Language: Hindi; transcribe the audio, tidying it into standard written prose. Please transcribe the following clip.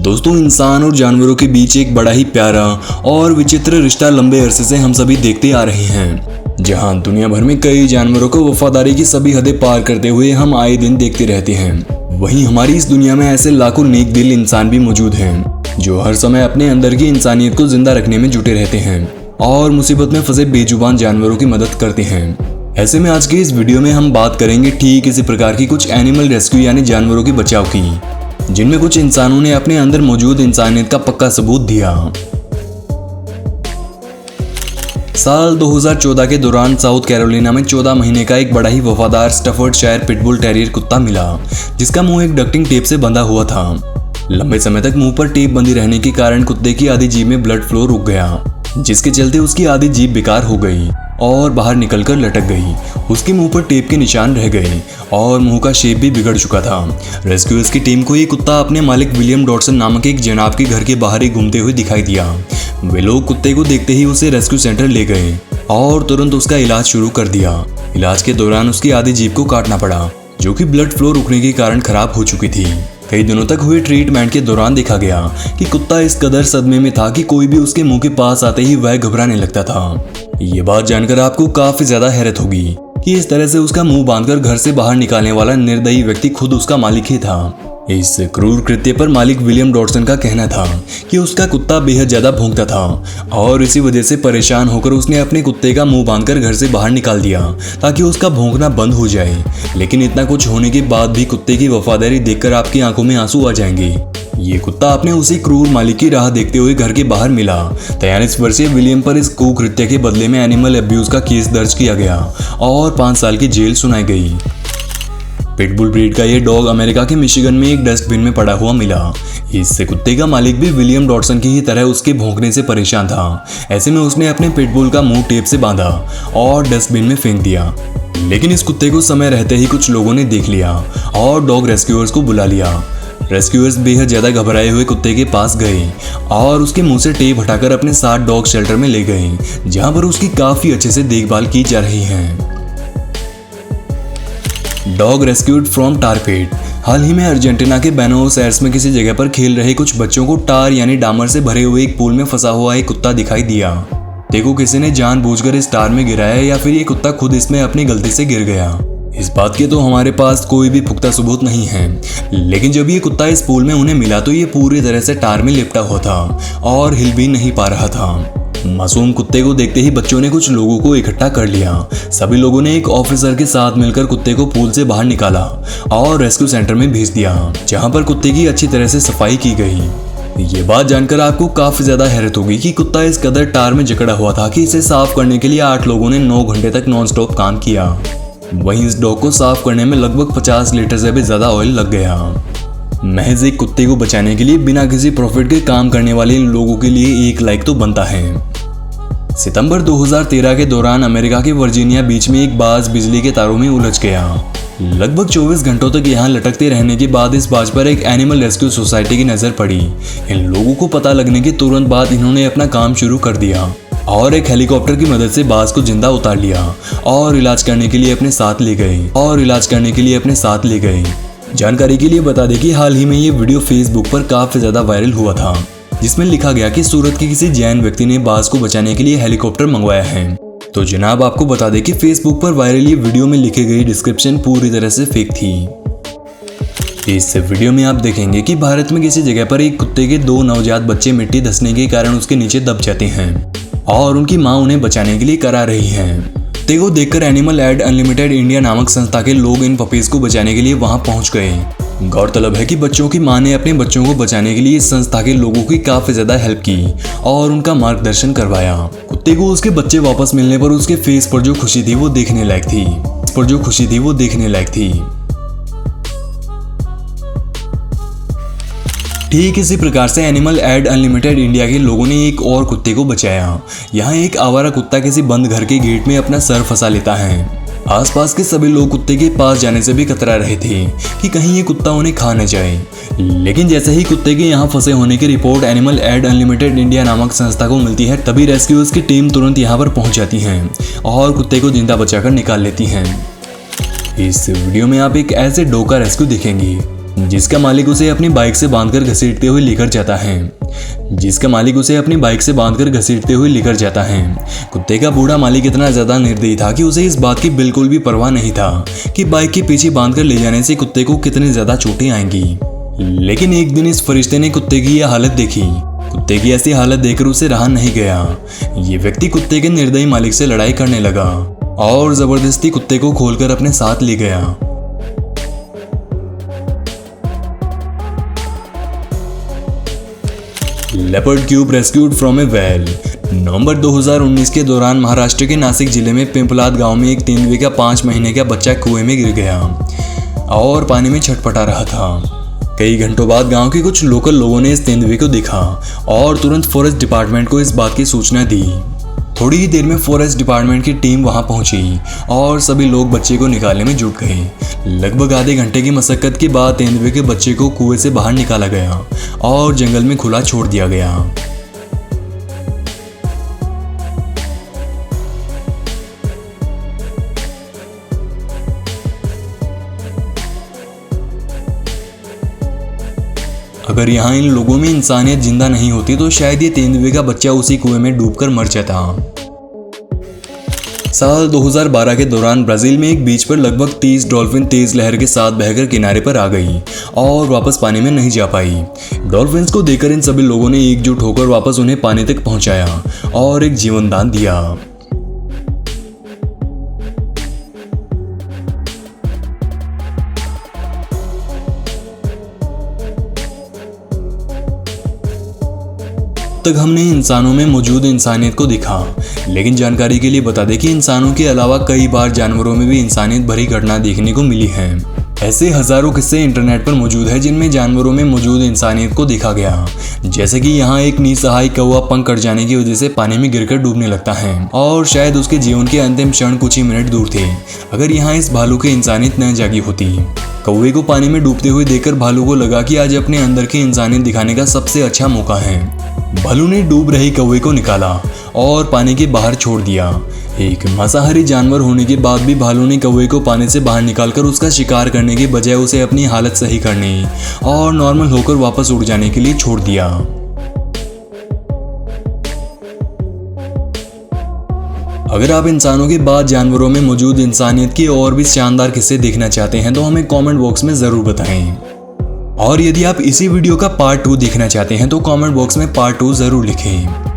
दोस्तों, इंसान और जानवरों के बीच एक बड़ा ही प्यारा और विचित्र रिश्ता लंबे अरसे से हम सभी देखते आ रहे हैं, जहां दुनिया भर में कई जानवरों को वफादारी की सभी हदें पार करते हुए हम आए दिन देखते रहते हैं। वहीं हमारी इस दुनिया में ऐसे लाखों नेक दिल इंसान भी मौजूद हैं, जो हर समय अपने अंदर की इंसानियत को जिंदा रखने में जुटे रहते हैं और मुसीबत में फंसे बेजुबान जानवरों की मदद करते हैं। ऐसे में आज के इस वीडियो में हम बात करेंगे ठीक इसी प्रकार की कुछ एनिमल रेस्क्यू यानी जानवरों के बचाव की, जिनमें कुछ इंसानों ने अपने अंदर मौजूद इंसानियत का पक्का सबूत दिया। साल 2014 के दौरान साउथ कैरोलिना में 14 महीने का एक बड़ा ही वफादार स्टफर्डशायर पिटबुल टेरियर कुत्ता मिला, जिसका मुंह एक डक्टिंग टेप से बंधा हुआ था। लंबे समय तक मुंह पर टेप बंधी रहने के कारण कुत्ते की आधी जीभ में ब्लड फ्लो रुक गया, जिसके चलते उसकी आधी जीभ बेकार हो गई और बाहर निकलकर लटक गई। उसके मुंह पर टेप के निशान रह गए और मुंह का शेप भी बिगड़ चुका था। रेस्क्यूअर्स की टीम को ये कुत्ता अपने मालिक विलियम डॉटसन नामक एक जनाब के घर के बाहर ही घूमते हुए दिखाई दिया। वे लोग कुत्ते को देखते ही उसे रेस्क्यू सेंटर ले गए और तुरंत उसका इलाज शुरू कर दिया। इलाज के दौरान उसकी आधी जीभ को काटना पड़ा, जो कि ब्लड फ्लो रुकने के कारण खराब हो चुकी थी। कई दिनों तक हुए ट्रीटमेंट के दौरान देखा गया कि कुत्ता इस कदर सदमे में था कि कोई भी उसके मुंह के पास आते ही वह घबराने लगता था। ये बात जानकर आपको काफी ज्यादा हैरत होगी कि इस तरह से उसका मुंह बांधकर घर से बाहर निकालने वाला निर्दयी व्यक्ति खुद उसका मालिक ही था। इस क्रूर कृत्य पर मालिक विलियम डॉटसन का कहना था कि उसका कुत्ता बेहद ज्यादा भौंकता था और इसी वजह से परेशान होकर उसने अपने कुत्ते का मुंह बांधकर घर से बाहर निकाल दिया ताकि उसका भौंकना बंद हो जाए। लेकिन इतना कुछ होने के बाद भी कुत्ते की वफादारी देखकर आपकी आंखों में आंसू आ जाएंगे। ये कुत्ता अपने उसी क्रूर मालिक की राह देखते हुए घर के बाहर मिला। 43 वर्षीय विलियम पर इस कुकृत्य के बदले में एनिमल अब्यूज का केस दर्ज किया गया और 5 साल की जेल सुनाई गई। पिटबुल ब्रीड का ये डॉग अमेरिका के मिशिगन में एक डस्टबिन में पड़ा हुआ मिला। इस कुत्ते का मालिक भी विलियम डॉटसन की ही तरह उसके भौंकने से परेशान था। ऐसे में उसने अपने पिटबुल का मुंह टेप से बांधा और डस्टबिन में फेंक दिया। लेकिन इस कुत्ते को समय रहते ही कुछ लोगों ने देख लिया और डॉग रेस्क्यूअर्स को बुला लिया। रेस्क्यूअर्स बेहद ज्यादा घबराए हुए कुत्ते के पास गए और उसके मुंह से टेप हटाकर अपने साथ डॉग शेल्टर में ले गए, जहां पर उसकी काफी अच्छे से देखभाल की जा रही है। डॉग रेस्क्यूड फ्रॉम टार पिट। हाल ही में अर्जेंटीना के बेनोस एयर्स में किसी जगह पर खेल रहे कुछ बच्चों को टार यानी डामर से भरे हुए एक पूल में फंसा हुआ एक कुत्ता दिखाई दिया। देखो, किसी ने जानबूझकर इस टार में गिराया या फिर ये कुत्ता खुद इसमें अपनी गलती से गिर गया। इस बात के तो हमारे पास कोई भी पुख्ता सबूत नहीं है, लेकिन जब ये कुत्ता इस पूल में उन्हें मिला तो ये पूरी तरह से टार में लिपटा हुआ था और हिल भी नहीं पा रहा था। मासूम कुत्ते को देखते ही बच्चों ने कुछ लोगों को इकट्ठा कर लिया। सभी लोगों ने एक ऑफिसर के साथ मिलकर कुत्ते को पूल से बाहर निकाला और रेस्क्यू सेंटर में भेज दिया, जहां पर कुत्ते की अच्छी तरह से सफाई की गई। ये बात जानकर आपको काफी ज्यादा हैरत होगी कि कुत्ता इस कदर टार में जकड़ा हुआ था कि इसे साफ करने के लिए 8 लोगों ने 9 घंटे तक नॉन स्टॉप काम किया। वहीं इस डॉग को साफ करने में लगभग 50 लीटर से भी ज्यादा ऑयल लग गया। महज एक कुत्ते को बचाने के लिए बिना किसी प्रॉफिट के काम करने वाले इन लोगों के लिए एक लाइक तो बनता है। सितंबर 2013 के दौरान अमेरिका के वर्जीनिया बीच में एक बाज बिजली के तारों में उलझ गया। लगभग 24 घंटों तक यहाँ लटकते रहने के बाद इस बाज पर एक एनिमल रेस्क्यू सोसाइटी की नजर पड़ी। इन लोगों को पता लगने के तुरंत बाद इन्होंने अपना काम शुरू कर दिया और एक हेलीकॉप्टर की मदद से बाज को जिंदा उतार लिया और इलाज करने के लिए अपने साथ ले गए। जानकारी के लिए बता दें कि हाल ही में ये वीडियो फेसबुक पर काफी ज्यादा वायरल हुआ था, जिसमें लिखा गया कि सूरत के किसी जैन व्यक्ति ने बाज को बचाने के लिए हेलीकॉप्टर मंगवाया है। तो जनाब, आपको बता दें कि फेसबुक पर वायरल ये वीडियो में लिखी गई डिस्क्रिप्शन पूरी तरह से फेक थी। इस वीडियो में आप देखेंगे कि भारत में किसी जगह पर एक कुत्ते के 2 नवजात बच्चे मिट्टी धंसने के कारण उसके नीचे दब जाते हैं और उनकी मां उन्हें बचाने के लिए करा रही है। कुत्ते को देखकर एनिमल एड अनलिमिटेड इंडिया नामक संस्था के लोग इन पपीज को बचाने के लिए वहां पहुंच गए। गौरतलब है कि बच्चों की मां ने अपने बच्चों को बचाने के लिए इस संस्था के लोगों की काफी ज्यादा हेल्प की और उनका मार्गदर्शन करवाया। कुत्ते को उसके बच्चे वापस मिलने पर उसके फेस पर जो खुशी थी वो देखने लायक थी। ठीक इसी प्रकार से एनिमल एड अनलिमिटेड इंडिया के लोगों ने एक और कुत्ते को बचाया। यहाँ एक आवारा कुत्ता किसी बंद घर के गेट में अपना सर फंसा लेता है। आसपास के सभी लोग कुत्ते के पास जाने से भी कतरा रहे थे कि कहीं ये कुत्ता उन्हें खा न जाए। लेकिन जैसे ही कुत्ते के यहाँ फंसे होने की report Animal Aid Unlimited India नामक संस्था को मिलती है, तभी रेस्क्यूअर्स की टीम तुरंत यहाँ पर पहुंच जाती है और कुत्ते को जिंदा बचाकर निकाल लेती है। इस वीडियो में आप एक ऐसे डॉग का रेस्क्यू देखेंगे जिसका मालिक उसे अपनी बाइक से बांधकर घसीटते हुए लेकर जाता है। कुत्ते का बूढ़ा मालिक इतना ज्यादा निर्दयी था कि उसे इस बात की बिल्कुल भी परवाह नहीं था कि बाइक के पीछे बांधकर ले जाने से कुत्ते को कितनी ज्यादा चोटें आएंगी। लेकिन एक दिन इस फरिश्ते ने कुत्ते की यह हालत देखी। कुत्ते की ऐसी हालत देखकर उसे रहा नहीं गया। ये व्यक्ति कुत्ते के निर्दयी मालिक से लड़ाई करने लगा और जबरदस्ती कुत्ते को खोलकर अपने साथ ले गया। Leopard cub rescued from a well. नवंबर 2019 के दौरान महाराष्ट्र के नासिक जिले में पिंपलाद गांव में एक तेंदुए का 5 महीने का बच्चा कुएं में गिर गया और पानी में छटपटा रहा था। कई घंटों बाद गांव के कुछ लोकल लोगों ने इस तेंदुए को देखा और तुरंत फॉरेस्ट डिपार्टमेंट को इस बात की सूचना दी। थोड़ी ही देर में फॉरेस्ट डिपार्टमेंट की टीम वहां पहुंची और सभी लोग बच्चे को निकालने में जुट गए। लगभग आधे घंटे की मशक्कत के बाद तेंदुए के बच्चे को कुएं से बाहर निकाला गया और जंगल में खुला छोड़ दिया गया। अगर यहाँ इन लोगों में इंसानियत जिंदा नहीं होती तो शायद ये तेंदुए का बच्चा उसी कुएं में डूबकर मर जाता। साल 2012 के दौरान ब्राजील में एक बीच पर लगभग 30 डॉल्फिन तेज लहर के साथ बहकर किनारे पर आ गई और वापस पानी में नहीं जा पाई। डॉल्फिन्स को देखकर इन सभी लोगों ने एकजुट होकर वापस उन्हें पानी तक पहुंचाया और एक जीवन दान दिया। तक हमने इंसानों में मौजूद इंसानियत को देखा, लेकिन जानकारी के लिए बता दें कि इंसानों के अलावा कई बार जानवरों में भी इंसानियत भरी घटना देखने को मिली है। ऐसे हजारों किस्से इंटरनेट पर मौजूद है जिनमें जानवरों में मौजूद इंसानियत को देखा गया। जैसे कि यहाँ एक निसहाय कौवा पंख कट जाने की वजह से पानी में गिरकर डूबने लगता है और शायद उसके जीवन के अंतिम क्षण कुछ ही मिनट दूर थे अगर यहाँ इस भालू की इंसानियत न जागी होती। कौवे को पानी में डूबते हुए देखकर भालू को लगा कि आज अपने अंदर की इंसानियत दिखाने का सबसे अच्छा मौका है। भालू ने डूब रही कौवे को निकाला और पानी के बाहर छोड़ दिया। एक मांसाहारी जानवर होने के बाद भी भालू ने कौवे को पानी से बाहर निकालकर उसका शिकार करने के बजाय उसे अपनी हालत सही करने और नॉर्मल होकर वापस उड़ जाने के लिए छोड़ दिया। अगर आप इंसानों के बाद जानवरों में मौजूद इंसानियत की और भी शानदार किस्से देखना चाहते हैं तो हमें कमेंट बॉक्स में ज़रूर बताएं। और यदि आप इसी वीडियो का पार्ट 2 देखना चाहते हैं तो कमेंट बॉक्स में पार्ट 2 ज़रूर लिखें।